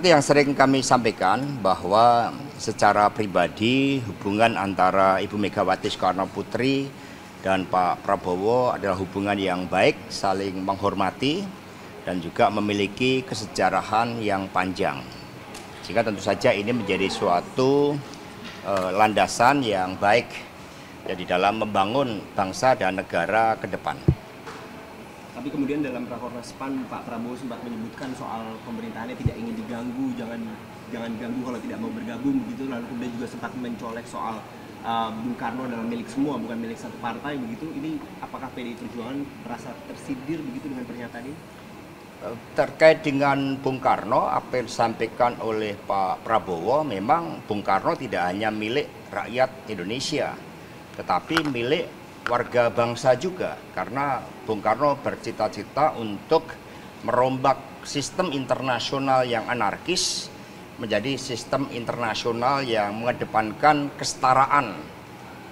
Seperti yang sering kami sampaikan bahwa secara pribadi hubungan antara Ibu Megawati Soekarno Putri dan Pak Prabowo adalah hubungan yang baik, saling menghormati dan juga memiliki kesejarahan yang panjang. Sehingga tentu saja ini menjadi suatu landasan yang baik di dalam membangun bangsa dan negara ke depan. Tapi kemudian dalam Rakornas PAN, Pak Prabowo sempat menyebutkan soal pemerintahannya tidak ingin diganggu, jangan diganggu kalau tidak mau bergabung begitu. Lalu kemudian juga sempat mencolek soal Bung Karno adalah milik semua, bukan milik satu partai begitu. Ini apakah PDI Perjuangan merasa tersindir begitu dengan pernyataan ini? Terkait dengan Bung Karno, apa yang disampaikan oleh Pak Prabowo, memang Bung Karno tidak hanya milik rakyat Indonesia, tetapi milik warga bangsa juga, karena Bung Karno bercita-cita untuk merombak sistem internasional yang anarkis menjadi sistem internasional yang mengedepankan kesetaraan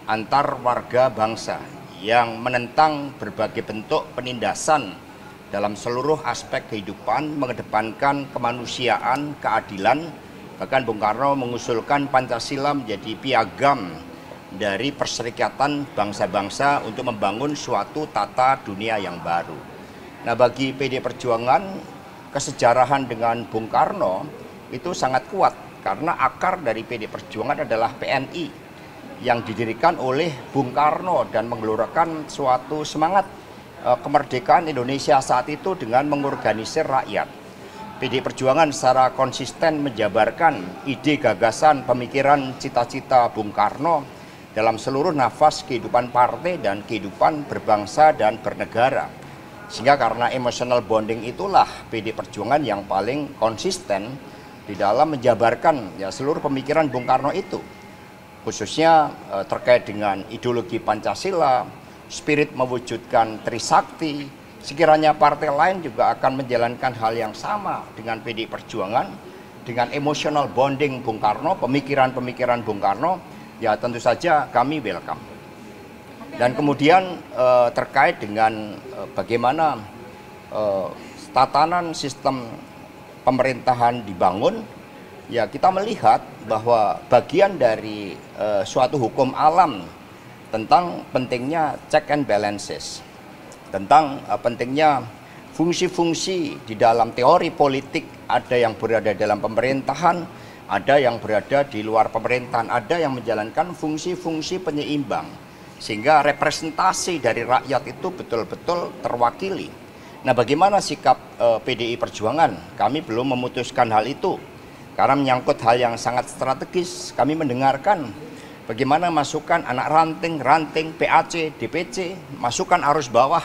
antar warga bangsa, yang menentang berbagai bentuk penindasan dalam seluruh aspek kehidupan, mengedepankan kemanusiaan, keadilan. Bahkan Bung Karno mengusulkan Pancasila menjadi piagam dari perserikatan bangsa-bangsa untuk membangun suatu tata dunia yang baru. Nah, bagi PD Perjuangan, kesejarahan dengan Bung Karno itu sangat kuat karena akar dari PD Perjuangan adalah PNI yang didirikan oleh Bung Karno dan menggelorakan suatu semangat kemerdekaan Indonesia saat itu dengan mengorganisir rakyat. PD Perjuangan secara konsisten menjabarkan ide, gagasan, pemikiran, cita-cita Bung Karno dalam seluruh nafas kehidupan partai dan kehidupan berbangsa dan bernegara. Sehingga karena emotional bonding itulah PD Perjuangan yang paling konsisten di dalam menjabarkan seluruh pemikiran Bung Karno itu. Khususnya terkait dengan ideologi Pancasila, spirit mewujudkan Trisakti. Sekiranya partai lain juga akan menjalankan hal yang sama dengan PD Perjuangan, dengan emotional bonding Bung Karno, pemikiran-pemikiran Bung Karno, ya tentu saja kami welcome. Dan kemudian terkait dengan bagaimana tatanan sistem pemerintahan dibangun, ya kita melihat bahwa bagian dari suatu hukum alam tentang pentingnya check and balances, tentang pentingnya fungsi-fungsi di dalam teori politik, ada yang berada dalam pemerintahan, ada yang berada di luar pemerintahan, ada yang menjalankan fungsi-fungsi penyeimbang, sehingga representasi dari rakyat itu betul-betul terwakili. Nah, bagaimana sikap PDI Perjuangan? Kami belum memutuskan hal itu, karena menyangkut hal yang sangat strategis. Kami mendengarkan bagaimana masukan anak ranting, PAC, DPC, masukan arus bawah,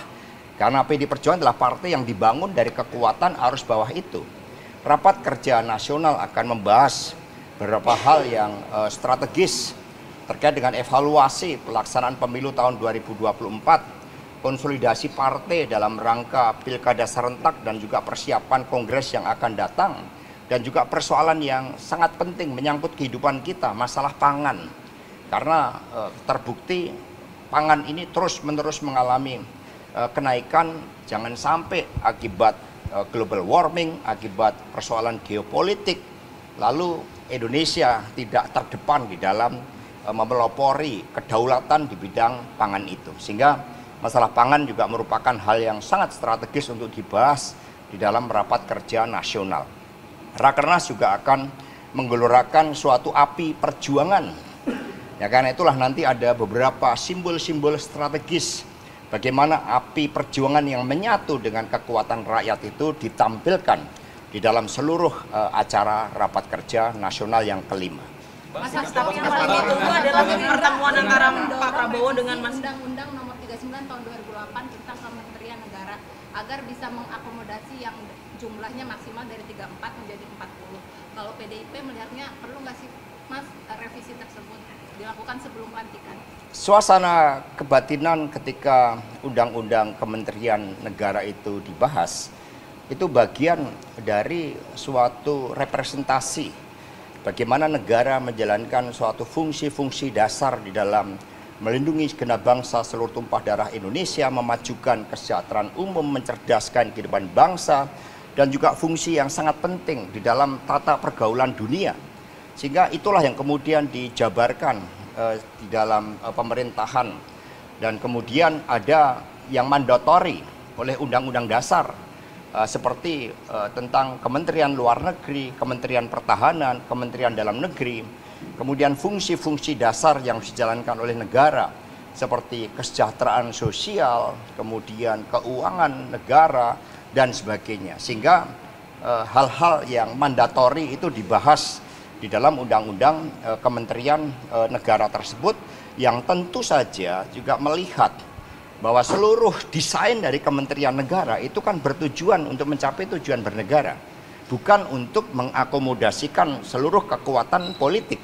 karena PDI Perjuangan adalah partai yang dibangun dari kekuatan arus bawah itu. Rapat Kerja Nasional akan membahas beberapa hal yang strategis terkait dengan evaluasi pelaksanaan pemilu tahun 2024, konsolidasi partai dalam rangka pilkada serentak dan juga persiapan kongres yang akan datang, dan juga persoalan yang sangat penting menyangkut kehidupan kita, masalah pangan. Karena terbukti pangan ini terus-menerus mengalami kenaikan, jangan sampai akibat global warming, akibat persoalan geopolitik, lalu Indonesia tidak terdepan di dalam memelopori kedaulatan di bidang pangan itu. Sehingga masalah pangan juga merupakan hal yang sangat strategis untuk dibahas di dalam rapat kerja nasional. Rakernas juga akan menggelorakan suatu api perjuangan. Ya, karena itulah nanti ada beberapa simbol-simbol strategis bagaimana api perjuangan yang menyatu dengan kekuatan rakyat itu ditampilkan di dalam seluruh acara rapat kerja nasional yang kelima. Mas, tapi yang paling ditunggu adalah pertemuan antara Pak Prabowo dengan Mas. Undang-Undang Nomor 39 Tahun 2008 tentang Kementerian Negara agar bisa mengakomodasi yang jumlahnya maksimal dari 34 menjadi 40. Kalau PDIP melihatnya perlu nggak sih, Mas, revisi tersebut dilakukan sebelum pelantikan? Suasana kebatinan ketika Undang-Undang Kementerian Negara itu dibahas, itu bagian dari suatu representasi bagaimana negara menjalankan suatu fungsi-fungsi dasar di dalam melindungi segenap bangsa seluruh tumpah darah Indonesia, memajukan kesejahteraan umum, mencerdaskan kehidupan bangsa, dan juga fungsi yang sangat penting di dalam tata pergaulan dunia. Sehingga itulah yang kemudian dijabarkan di dalam pemerintahan, dan kemudian ada yang mandatori oleh Undang-Undang Dasar seperti tentang Kementerian Luar Negeri, Kementerian Pertahanan, Kementerian Dalam Negeri, kemudian fungsi-fungsi dasar yang dijalankan oleh negara seperti kesejahteraan sosial, kemudian keuangan negara, dan sebagainya. Sehingga hal-hal yang mandatori itu dibahas di dalam undang-undang kementerian negara tersebut, yang tentu saja juga melihat bahwa seluruh desain dari kementerian negara itu kan bertujuan untuk mencapai tujuan bernegara, bukan untuk mengakomodasikan seluruh kekuatan politik.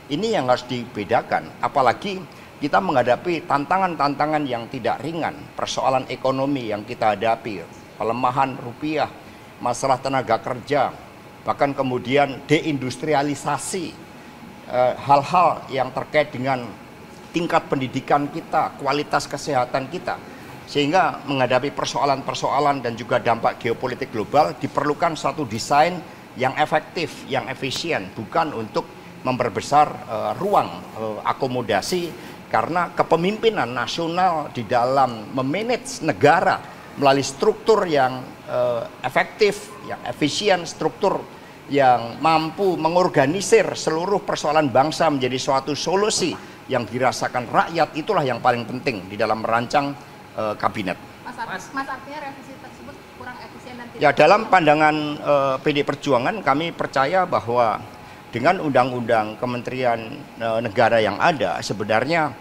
Ini yang harus dibedakan, apalagi kita menghadapi tantangan-tantangan yang tidak ringan, persoalan ekonomi yang kita hadapi, pelemahan rupiah, masalah tenaga kerja, bahkan kemudian deindustrialisasi, hal-hal yang terkait dengan tingkat pendidikan kita, kualitas kesehatan kita. Sehingga menghadapi persoalan-persoalan dan juga dampak geopolitik global diperlukan suatu desain yang efektif, yang efisien, bukan untuk memperbesar ruang akomodasi, karena kepemimpinan nasional di dalam memanage negara melalui struktur yang efektif, yang efisien, struktur yang mampu mengorganisir seluruh persoalan bangsa menjadi suatu solusi yang dirasakan rakyat, itulah yang paling penting di dalam merancang kabinet. Mas, artinya revisi tersebut kurang efisien dan tidak... Ya, dalam pandangan PD Perjuangan, kami percaya bahwa dengan undang-undang kementerian negara yang ada sebenarnya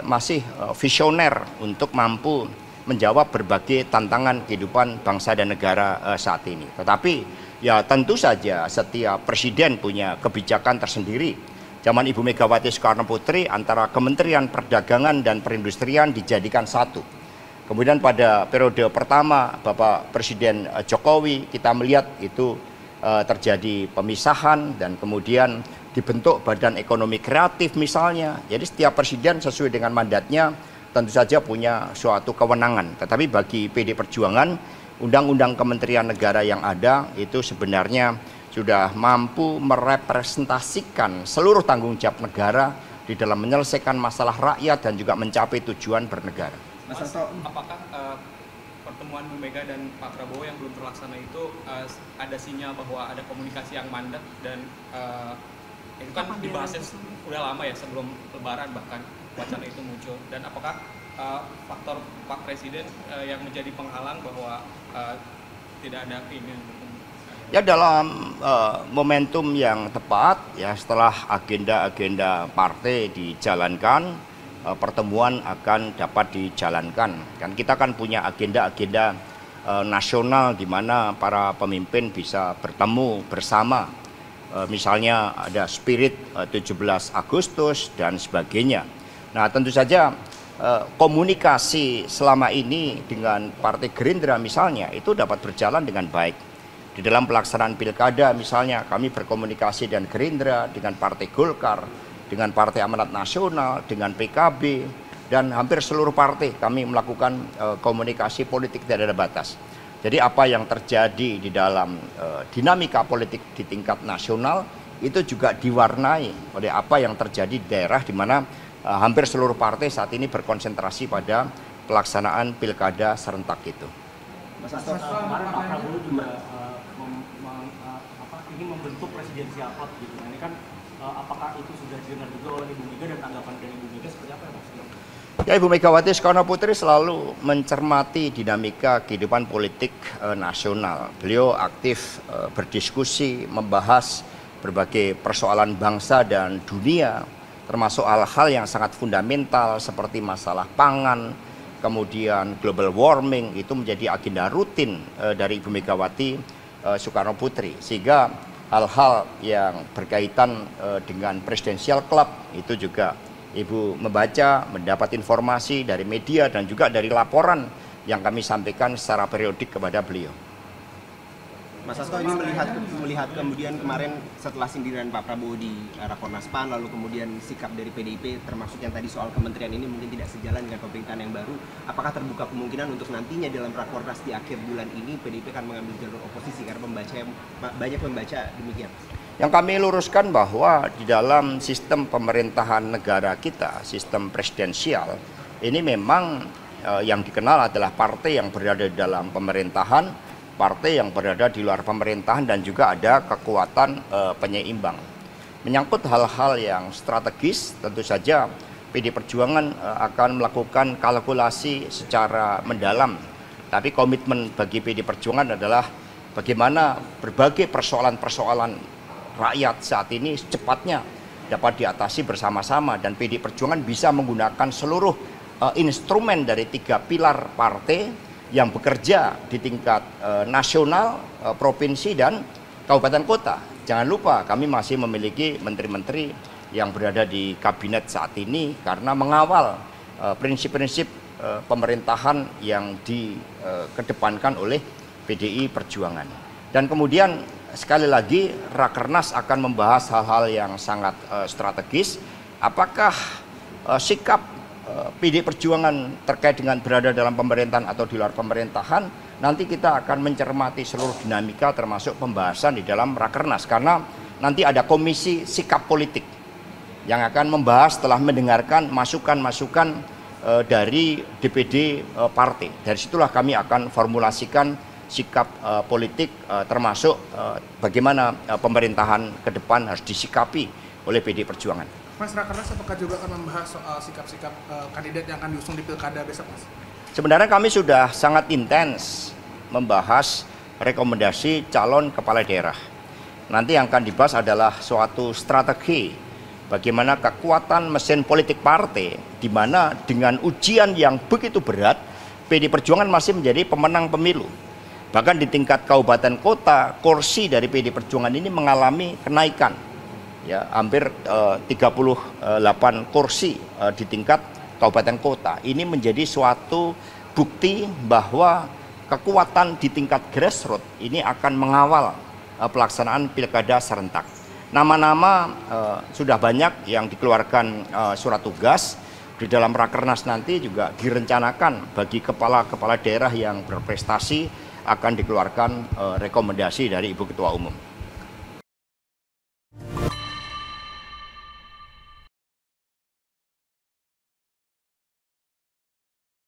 masih visioner untuk mampu menjawab berbagai tantangan kehidupan bangsa dan negara saat ini. Tetapi ya tentu saja setiap presiden punya kebijakan tersendiri. Zaman Ibu Megawati Soekarno Putri antara Kementerian Perdagangan dan Perindustrian dijadikan satu. Kemudian pada periode pertama Bapak Presiden Jokowi kita melihat itu terjadi pemisahan, dan kemudian dibentuk Badan Ekonomi Kreatif misalnya. Jadi setiap presiden sesuai dengan mandatnya tentu saja punya suatu kewenangan. Tetapi bagi PD Perjuangan, undang-undang kementerian negara yang ada itu sebenarnya sudah mampu merepresentasikan seluruh tanggung jawab negara di dalam menyelesaikan masalah rakyat dan juga mencapai tujuan bernegara. Mas, apakah pertemuan Bu Mega dan Pak Prabowo yang belum terlaksana itu ada sinyal bahwa ada komunikasi yang mandek, dan itu kan dibahasnya udah lama ya, sebelum Lebaran bahkan wacana itu muncul, dan apakah faktor Pak Presiden yang menjadi penghalang bahwa tidak ada keinginan bertemu? Ya, dalam momentum yang tepat ya, setelah agenda-agenda partai dijalankan, pertemuan akan dapat dijalankan. Kan kita kan punya agenda-agenda nasional di mana para pemimpin bisa bertemu bersama. Misalnya ada spirit 17 Agustus dan sebagainya. Nah, tentu saja komunikasi selama ini dengan Partai Gerindra misalnya itu dapat berjalan dengan baik. Di dalam pelaksanaan pilkada misalnya kami berkomunikasi dengan Gerindra, dengan Partai Golkar, dengan Partai Amanat Nasional, dengan PKB, dan hampir seluruh partai kami melakukan komunikasi politik tidak ada batas. Jadi apa yang terjadi di dalam dinamika politik di tingkat nasional itu juga diwarnai oleh apa yang terjadi di daerah di mana hampir seluruh partai saat ini berkonsentrasi pada pelaksanaan pilkada serentak itu. Mas Hasto, kemarin Pak Prabowo juga ingin membentuk presidensial club gitu. Ini kan apakah itu sudah didengar juga oleh Ibu Mega, dan tanggapan dari Ibu Mega seperti apa ya Mas? Ya, Ibu Megawati Soekarno Putri selalu mencermati dinamika kehidupan politik nasional. Beliau aktif berdiskusi, membahas berbagai persoalan bangsa dan dunia, termasuk hal-hal yang sangat fundamental seperti masalah pangan, kemudian global warming, itu menjadi agenda rutin dari Ibu Megawati Soekarno Putri. Sehingga hal-hal yang berkaitan dengan presidensial club itu juga Ibu membaca, mendapat informasi dari media dan juga dari laporan yang kami sampaikan secara periodik kepada beliau. Mas Hasto ini melihat kemudian kemarin setelah sindiran Pak Prabowo di Rakornas PAN, lalu kemudian sikap dari PDIP termasuk yang tadi soal kementerian ini mungkin tidak sejalan dengan pemerintahan yang baru, apakah terbuka kemungkinan untuk nantinya dalam Rakornas di akhir bulan ini PDIP akan mengambil jalur oposisi karena banyak membaca demikian? Yang kami luruskan bahwa di dalam sistem pemerintahan negara kita, sistem presidensial, ini memang yang dikenal adalah partai yang berada di dalam pemerintahan, partai yang berada di luar pemerintahan, dan juga ada kekuatan penyeimbang. Menyangkut hal-hal yang strategis, tentu saja PD Perjuangan akan melakukan kalkulasi secara mendalam. Tapi komitmen bagi PD Perjuangan adalah bagaimana berbagai persoalan-persoalan rakyat saat ini secepatnya dapat diatasi bersama-sama, dan PD Perjuangan bisa menggunakan seluruh instrumen dari 3 pilar partai yang bekerja di tingkat nasional, provinsi, dan kabupaten kota. Jangan lupa kami masih memiliki menteri-menteri yang berada di kabinet saat ini karena mengawal prinsip-prinsip pemerintahan yang dikedepankan oleh PDI Perjuangan. Dan kemudian sekali lagi Rakernas akan membahas hal-hal yang sangat strategis. Apakah sikap PD Perjuangan terkait dengan berada dalam pemerintahan atau di luar pemerintahan, nanti kita akan mencermati seluruh dinamika termasuk pembahasan di dalam Rakernas, karena nanti ada komisi sikap politik yang akan membahas setelah mendengarkan masukan-masukan dari DPD partai. Dari situlah kami akan formulasikan sikap politik termasuk bagaimana pemerintahan ke depan harus disikapi oleh PD Perjuangan. Mas, Rakernas apakah juga akan membahas soal sikap-sikap kandidat yang akan diusung di pilkada besok, Mas? Sebenarnya kami sudah sangat intens membahas rekomendasi calon kepala daerah. Nanti yang akan dibahas adalah suatu strategi bagaimana kekuatan mesin politik partai, di mana dengan ujian yang begitu berat, PD Perjuangan masih menjadi pemenang pemilu. Bahkan di tingkat kabupaten kota, kursi dari PD Perjuangan ini mengalami kenaikan. Ya, hampir 38 kursi di tingkat kabupaten kota. Ini menjadi suatu bukti bahwa kekuatan di tingkat grassroots ini akan mengawal pelaksanaan pilkada serentak. Nama-nama sudah banyak yang dikeluarkan surat tugas. Di dalam Rakernas nanti juga direncanakan bagi kepala-kepala daerah yang berprestasi akan dikeluarkan rekomendasi dari Ibu Ketua Umum.